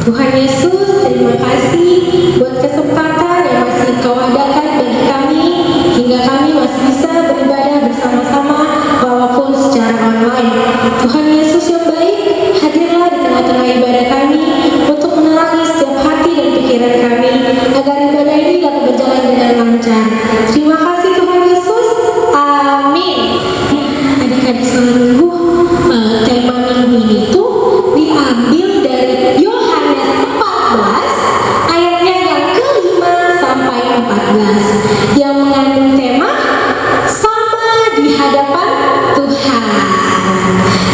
Tuhan Yesus, terima kasih buat kesempatan yang masih Kau adakan bagi kami hingga kami masih bisa beribadah bersama-sama walaupun secara online. Tuhan Yesus yang baik, hadirlah di tengah-tengah ibadah kami untuk menerangi setiap hati dan pikiran kami agar ibadah ini dapat berjalan dengan lancar. Terima kasih Tuhan Yesus. Amin. Adik-adik seminggu, tema minggu ini tuh diambil dari Yohanes 14 ayatnya yang ke-5 sampai 14 yang mengandung tema sama di hadapan Tuhan.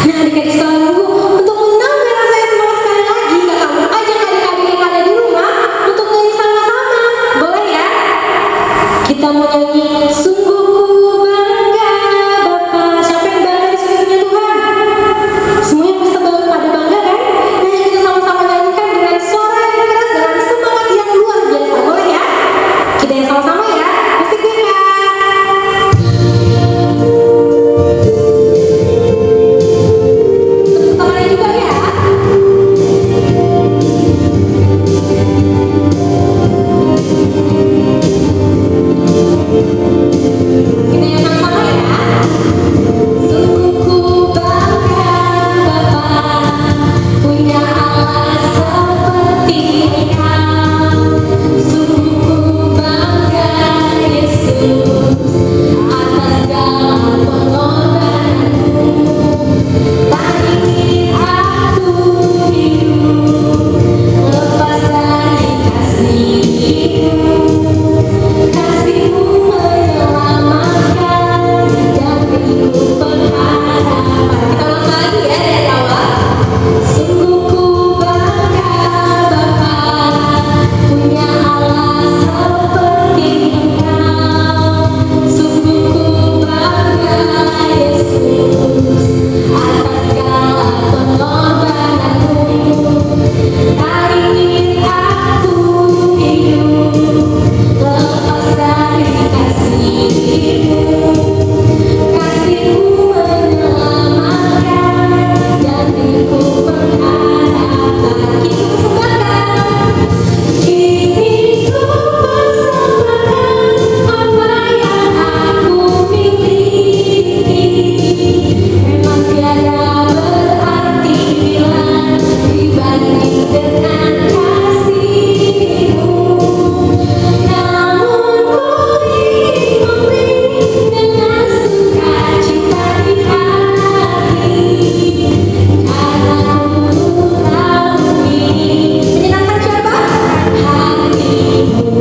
Nah, adik-adik seminggu, untuk menambah saya semangat sekali lagi, kamu ajak adik-adik yang ada di rumah untuk nyanyi sama-sama. Boleh ya? Kita mau nyanyi sungguh ku bangga Bapa. Siapa yang bangga di sini punya Tuhan? Semuanya pasti pada bangga kan? Nah, kita sama-sama nyanyikan dengan suara yang keras dan semangat yang luar biasa. Boleh ya? Kita yang sama-sama ya. Musiknya Kak. Tepuk tangannya juga ya. Kita yang sama-sama ya. Sungguh ku bangga Bapa, punya Allah seperti Engkau. Sungguh ku bangga Yesus, atas segala pengorbananmu. Tak ingin aku hidup lepas dari kasih-Mu. Kasih-Mu menyelamatkan dan beriku pengharapan. Kita ulang lagi ya dari awal. Sungguh ku bangga Bapa, punya Allah seperti Engkau. Sungguh ku bangga Yesus, atas segala pengorbananmu. Tak ingin aku hidup lepas dari kasih-Mu. Kasih-Mu menyelamatkan dan beriku pengharapan. Kini ku persembahkan, kini ku persembahkan apa yang aku miliki. Memang tiada berarti bila dibanding dengan kasih-Mu. Namun ku ingin memberi dengan sukacita di hati, karena ku tahu ini menyenangkan siapa? Hati-Mu.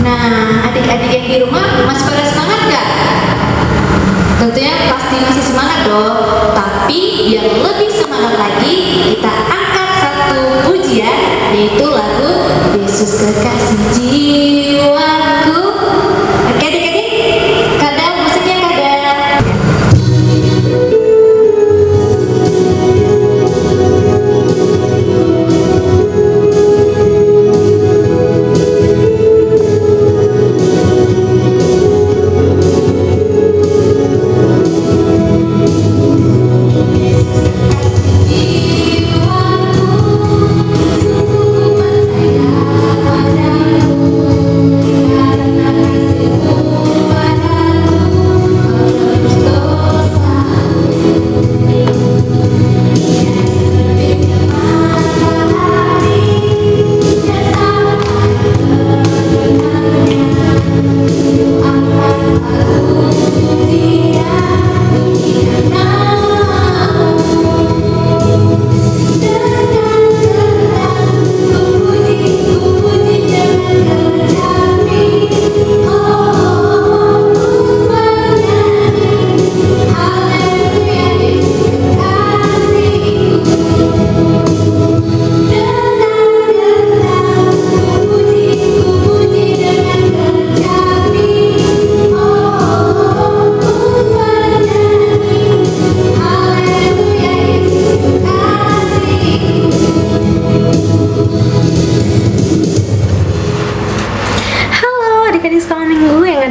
Nah, adik-adik yang di rumah masih pada semangat gak? Tentunya pasti masih semangat dong. Tapi biar lebih semangat lagi, kita angkat satu pujian, yaitu lagu Yesus Kekasih Jiwaku. Oke adik-adik, kadang musiknya kadang.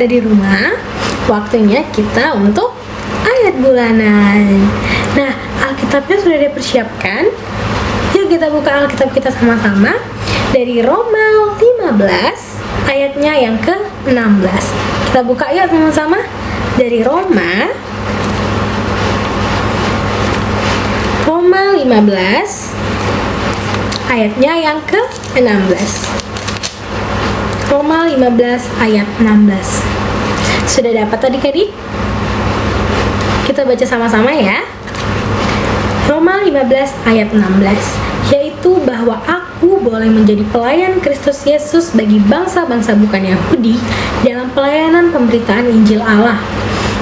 ada di rumah, waktunya kita untuk ayat bulanan. Nah, Alkitabnya sudah dipersiapkan. Yuk kita buka Alkitab kita sama-sama dari Roma 15 ayatnya yang ke-16. Kita buka yuk sama-sama dari Roma 15 ayatnya yang ke-16. Roma 15 ayat 16. Sudah dapat adik-adik? Kita baca sama-sama ya. Roma 15 ayat 16, yaitu bahwa aku boleh menjadi pelayan Kristus Yesus bagi bangsa-bangsa bukan Yahudi dalam pelayanan pemberitaan Injil Allah,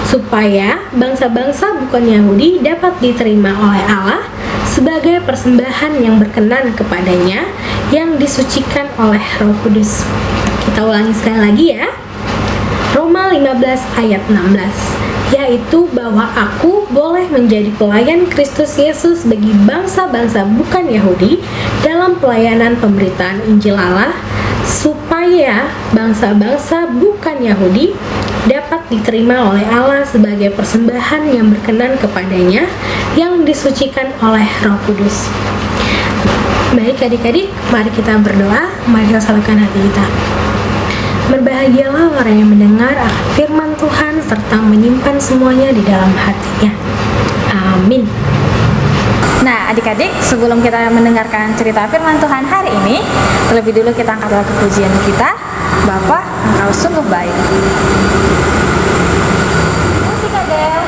supaya bangsa-bangsa bukan Yahudi dapat diterima oleh Allah sebagai persembahan yang berkenan kepadanya, yang disucikan oleh Roh Kudus. Kita ulangi sekali lagi ya. Roma 15 ayat 16, yaitu bahwa aku boleh menjadi pelayan Kristus Yesus bagi bangsa-bangsa bukan Yahudi dalam pelayanan pemberitaan Injil Allah, supaya bangsa-bangsa bukan Yahudi dapat diterima oleh Allah sebagai persembahan yang berkenan kepadanya, yang disucikan oleh Roh Kudus. Baik adik-adik, mari kita berdoa, mari kita salurkan hati kita. Berbahagialah orang yang mendengar akan firman Tuhan serta menyimpan semuanya di dalam hatinya. Amin. Nah adik-adik, sebelum kita mendengarkan cerita firman Tuhan hari ini, terlebih dulu kita angkat lagu pujian kita, Bapa, Engkau sungguh baik. Musik Adel.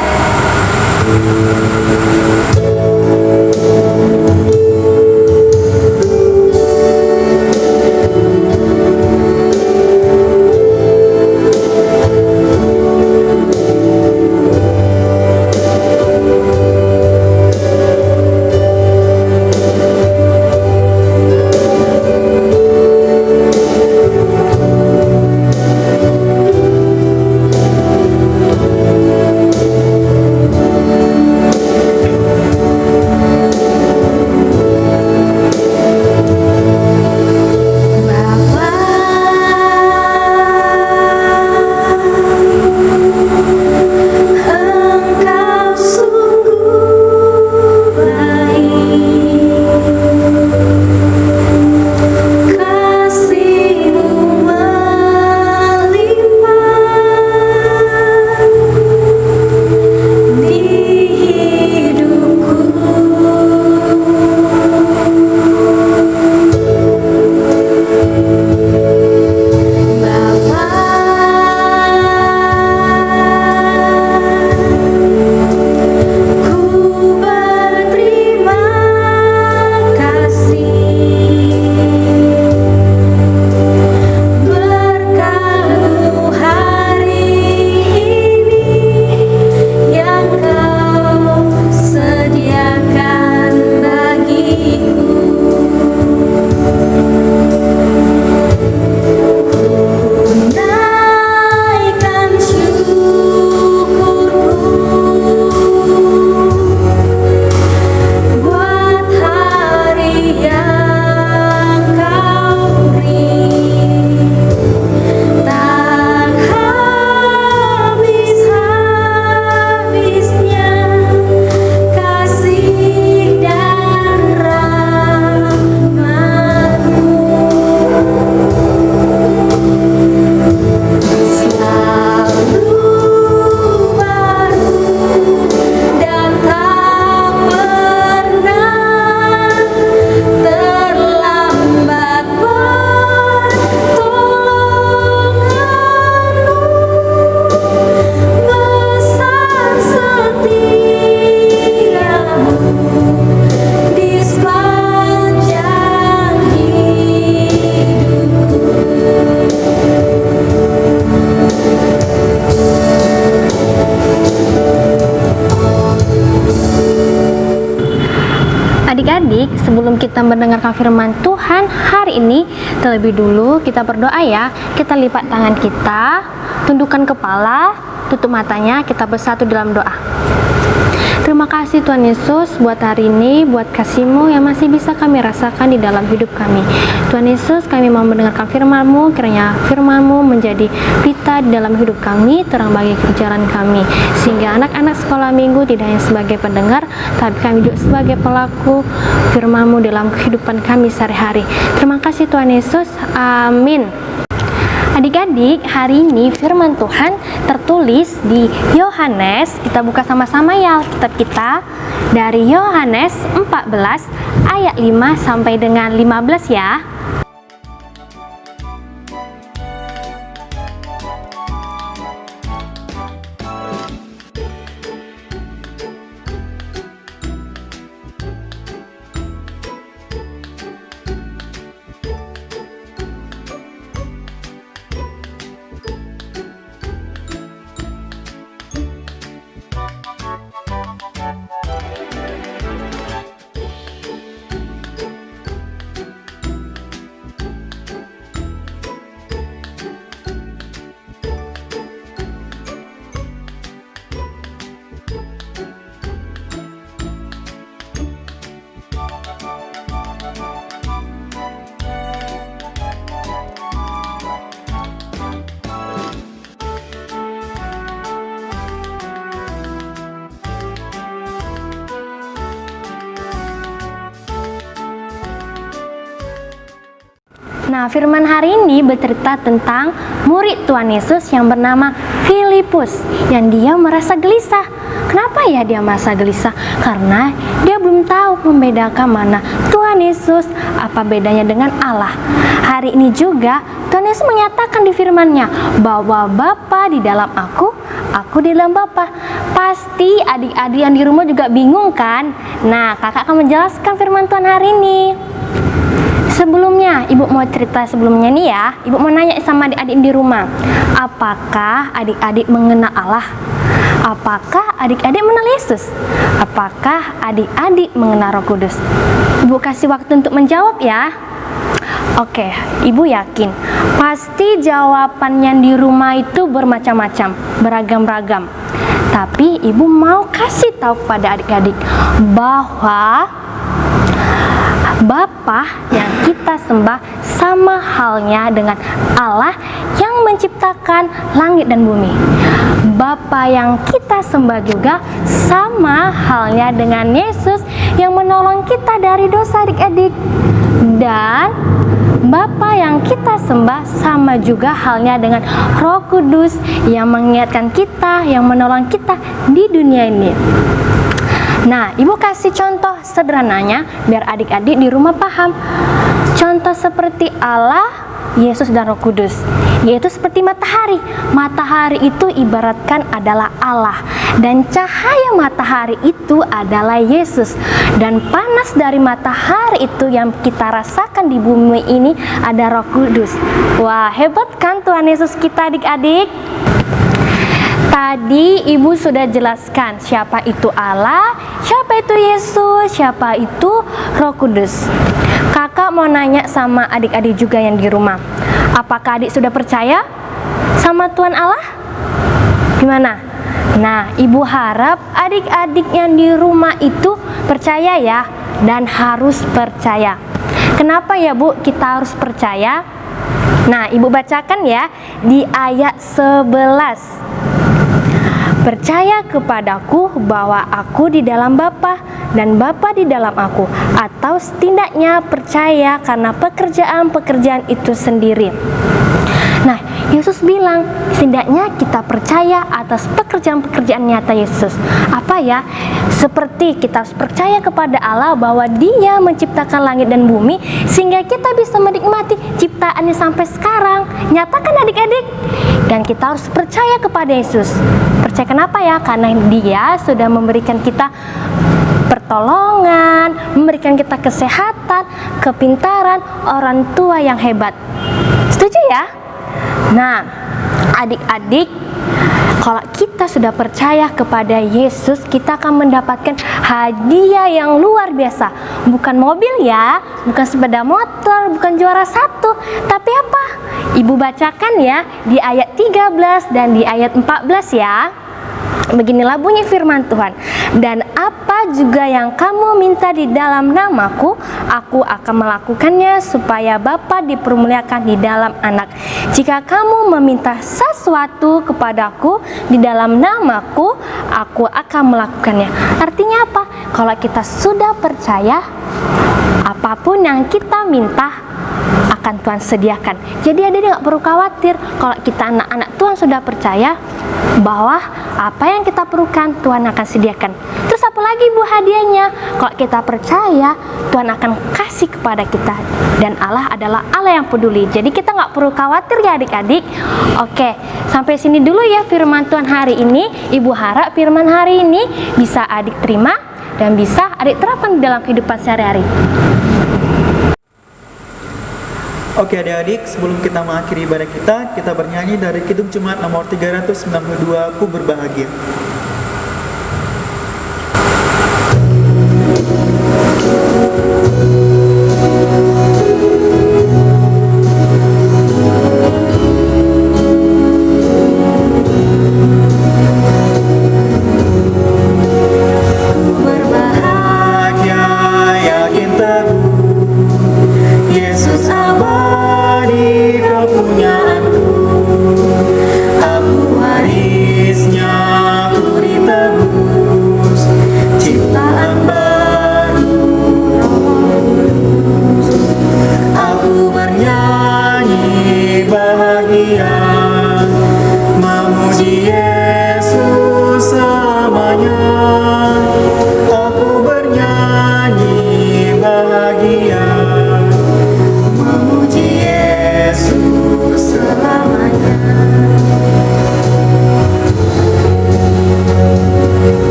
Adik-adik, sebelum kita mendengarkan firman Tuhan hari ini, terlebih dulu kita berdoa ya. Kita lipat tangan kita, tundukkan kepala, tutup matanya, kita bersatu dalam doa. Terima kasih Tuhan Yesus buat hari ini, buat kasih-Mu yang masih bisa kami rasakan di dalam hidup kami. Tuhan Yesus, kami mau mendengarkan firman-Mu, kiranya firman-Mu menjadi pita di dalam hidup kami, terang bagi jalan kami, sehingga anak-anak sekolah minggu tidak hanya sebagai pendengar, tapi kami juga sebagai pelaku firman-Mu dalam kehidupan kami sehari-hari. Terima kasih Tuhan Yesus, amin. Adik-adik, hari ini firman Tuhan tertulis di Yohanes. Kita buka sama-sama ya Alkitab kita, dari Yohanes 14 ayat 5 sampai dengan 15 ya. Nah, firman hari ini bercerita tentang murid Tuhan Yesus yang bernama Filipus, yang dia merasa gelisah. Kenapa ya dia merasa gelisah? Karena dia belum tahu membedakan mana Tuhan Yesus, apa bedanya dengan Allah. Hari ini juga Tuhan Yesus menyatakan di firman-Nya bahwa Bapa di dalam aku di dalam Bapa. Pasti adik-adik yang di rumah juga bingung kan? Nah, kakak akan menjelaskan firman Tuhan hari ini. Sebelumnya, ibu mau cerita sebelumnya nih ya. Ibu mau nanya sama adik-adik di rumah, apakah adik-adik mengenal Allah? Apakah adik-adik mengenal Yesus? Apakah adik-adik mengenal Roh Kudus? Ibu kasih waktu untuk menjawab ya. Oke, ibu yakin pasti jawaban yang di rumah itu bermacam-macam, beragam-ragam. Tapi ibu mau kasih tahu kepada adik-adik bahwa Bapa yang kita sembah sama halnya dengan Allah yang menciptakan langit dan bumi. Bapa yang kita sembah juga sama halnya dengan Yesus yang menolong kita dari dosa adik-adik. Dan Bapa yang kita sembah sama juga halnya dengan Roh Kudus yang mengingatkan kita, yang menolong kita di dunia ini. Nah, ibu kasih contoh sederhananya biar adik-adik di rumah paham. Contoh seperti Allah, Yesus dan Roh Kudus, yaitu seperti matahari. Matahari itu ibaratkan adalah Allah, dan cahaya matahari itu adalah Yesus. Dan panas dari matahari itu yang kita rasakan di bumi ini ada Roh Kudus. Wah, hebat kan Tuhan Yesus kita adik-adik? Tadi ibu sudah jelaskan siapa itu Allah, siapa itu Yesus, siapa itu Roh Kudus. Kakak mau nanya sama adik-adik juga yang di rumah, apakah adik sudah percaya sama Tuhan Allah? Gimana? Nah, ibu harap adik-adik yang di rumah itu percaya ya, dan harus percaya. Kenapa ya Bu kita harus percaya? Nah, ibu bacakan ya di ayat 11. Percaya kepadaku bahwa aku di dalam Bapa dan Bapa di dalam aku, atau setidaknya percaya karena pekerjaan-pekerjaan itu sendiri. Nah, Yesus bilang setidaknya kita percaya atas pekerjaan-pekerjaan nyata Yesus. Apa ya? Seperti kita harus percaya kepada Allah bahwa Dia menciptakan langit dan bumi sehingga kita bisa menikmati ciptaannya sampai sekarang. Nyatakan adik-adik. Dan kita harus percaya kepada Yesus. Percaya kenapa ya? Karena Dia sudah memberikan kita pertolongan, memberikan kita kesehatan, kepintaran, orang tua yang hebat. Setuju ya? Nah, adik-adik, kalau kita sudah percaya kepada Yesus, kita akan mendapatkan hadiah yang luar biasa. Bukan mobil ya, bukan sepeda motor, bukan juara 1, tapi apa? Ibu bacakan ya di ayat 13 dan di ayat 14 ya. Beginilah bunyi firman Tuhan. Dan apa juga yang kamu minta di dalam namaku, aku akan melakukannya supaya Bapa dipermuliakan di dalam Anak. Jika kamu meminta sesuatu kepadaku di dalam namaku, aku akan melakukannya. Artinya apa? Kalau kita sudah percaya, apapun yang kita minta akan Tuhan sediakan. Jadi adik nggak perlu khawatir kalau kita anak-anak Tuhan sudah percaya bahwa apa yang kita perlukan Tuhan akan sediakan. Terus apa lagi Bu hadiahnya? Kalau kita percaya, Tuhan akan kasih kepada kita, dan Allah adalah Allah yang peduli. Jadi kita nggak perlu khawatir ya adik-adik. Oke, sampai sini dulu ya firman Tuhan hari ini. Ibu harap firman hari ini bisa adik terima dan bisa adik terapkan dalam kehidupan sehari-hari. Oke adik-adik, sebelum kita mengakhiri ibadah kita bernyanyi dari Kidung Jemaat nomor 392, Ku Berbahagia.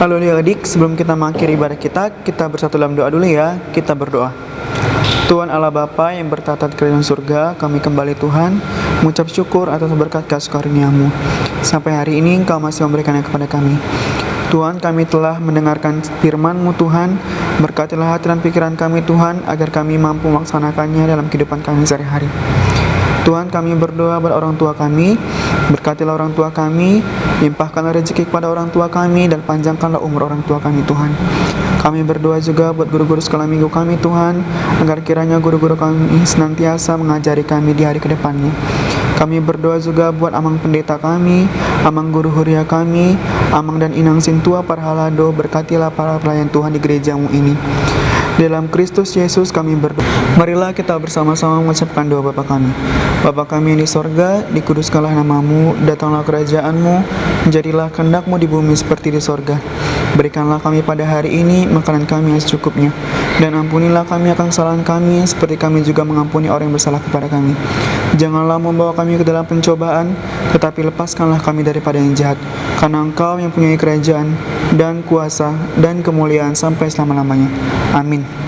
Lalu adik, sebelum kita mengakhiri ibadah kita bersatu dalam doa dulu ya. Kita berdoa. Tuhan Allah Bapa yang bertata di kerajaan surga, kami kembali Tuhan mengucap syukur atas berkat kasih karunia-Mu. Sampai hari ini Engkau masih memberikannya kepada kami. Tuhan, kami telah mendengarkan firman-Mu Tuhan. Berkatilah hati dan pikiran kami Tuhan, agar kami mampu melaksanakannya dalam kehidupan kami sehari-hari. Tuhan, kami berdoa buat orang tua kami. Berkatilah orang tua kami, limpahkanlah rezeki kepada orang tua kami, dan panjangkanlah umur orang tua kami Tuhan. Kami berdoa juga buat guru-guru sekolah minggu kami Tuhan, agar kiranya guru-guru kami senantiasa mengajari kami di hari kedepannya. Kami berdoa juga buat amang pendeta kami, amang guru huria kami, amang dan inang sintua parhalado. Berkatilah para pelayan Tuhan di gerejamu ini. Dalam Kristus Yesus kami berdoa. Marilah kita bersama-sama mengucapkan doa Bapa kami. Bapa kami yang di sorga, dikuduskanlah namamu, datanglah kerajaan-Mu, jadilah kehendak-Mu di bumi seperti di sorga. Berikanlah kami pada hari ini makanan kami yang secukupnya, dan ampunilah kami akan kesalahan kami, seperti kami juga mengampuni orang yang bersalah kepada kami. Janganlah membawa kami ke dalam pencobaan, tetapi lepaskanlah kami daripada yang jahat. Karena Engkau yang punya kerajaan, dan kuasa, dan kemuliaan sampai selama-lamanya. Amin.